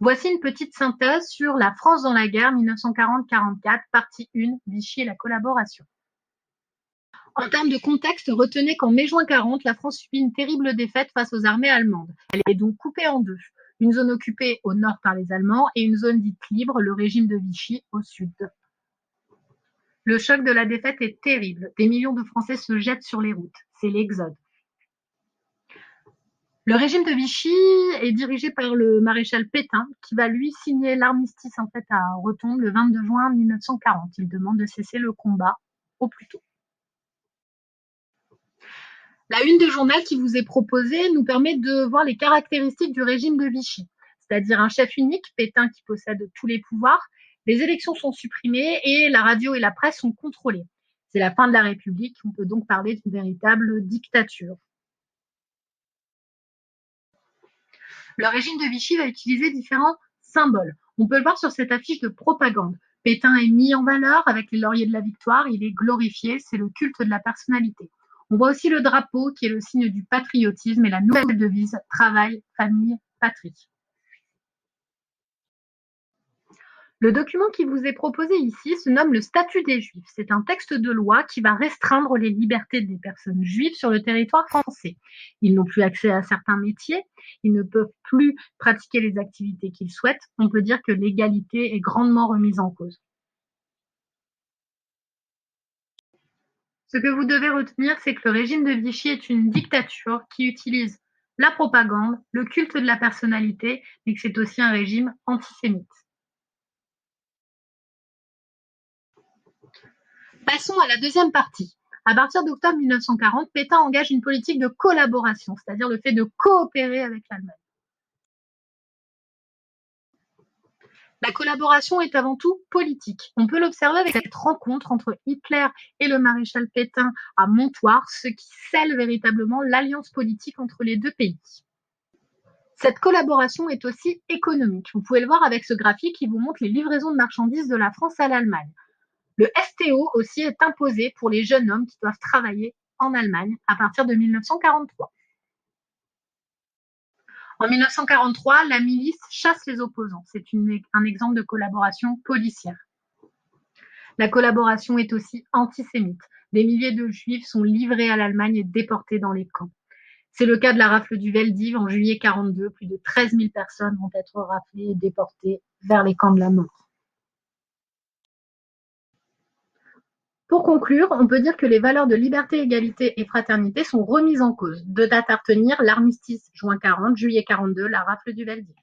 Voici une petite synthèse sur la France dans la guerre 1940-44, partie 1, Vichy et la collaboration. En termes de contexte, retenez qu'en mai-juin 40, la France subit une terrible défaite face aux armées allemandes. Elle est donc coupée en deux. Une zone occupée au nord par les Allemands et une zone dite libre, le régime de Vichy, au sud. Le choc de la défaite est terrible. Des millions de Français se jettent sur les routes. C'est l'exode. Le régime de Vichy est dirigé par le maréchal Pétain, qui va lui signer l'armistice à Retombes le 22 juin 1940. Il demande de cesser le combat au plus tôt. La une de journal qui vous est proposée nous permet de voir les caractéristiques du régime de Vichy, c'est-à-dire un chef unique, Pétain, qui possède tous les pouvoirs. Les élections sont supprimées et la radio et la presse sont contrôlées. C'est la fin de la République, on peut donc parler d'une véritable dictature. Le régime de Vichy va utiliser différents symboles. On peut le voir sur cette affiche de propagande. Pétain est mis en valeur avec les lauriers de la victoire, il est glorifié, c'est le culte de la personnalité. On voit aussi le drapeau qui est le signe du patriotisme et la nouvelle devise « Travail, famille, patrie ». Le document qui vous est proposé ici se nomme le Statut des Juifs. C'est un texte de loi qui va restreindre les libertés des personnes juives sur le territoire français. Ils n'ont plus accès à certains métiers, ils ne peuvent plus pratiquer les activités qu'ils souhaitent. On peut dire que l'égalité est grandement remise en cause. Ce que vous devez retenir, c'est que le régime de Vichy est une dictature qui utilise la propagande, le culte de la personnalité, mais que c'est aussi un régime antisémite. Passons à la deuxième partie. À partir d'octobre 1940, Pétain engage une politique de collaboration, c'est-à-dire le fait de coopérer avec l'Allemagne. La collaboration est avant tout politique. On peut l'observer avec cette rencontre entre Hitler et le maréchal Pétain à Montoire, ce qui scelle véritablement l'alliance politique entre les deux pays. Cette collaboration est aussi économique. Vous pouvez le voir avec ce graphique qui vous montre les livraisons de marchandises de la France à l'Allemagne. Le STO aussi est imposé pour les jeunes hommes qui doivent travailler en Allemagne à partir de 1943. En 1943, la milice chasse les opposants. C'est un exemple de collaboration policière. La collaboration est aussi antisémite. Des milliers de juifs sont livrés à l'Allemagne et déportés dans les camps. C'est le cas de la rafle du Veldiv en juillet 1942. Plus de 13 000 personnes vont être raflées et déportées vers les camps de la mort. Pour conclure, on peut dire que les valeurs de liberté, égalité et fraternité sont remises en cause. Deux dates à retenir, l'armistice juin 40, juillet 42, la rafle du Veldiv.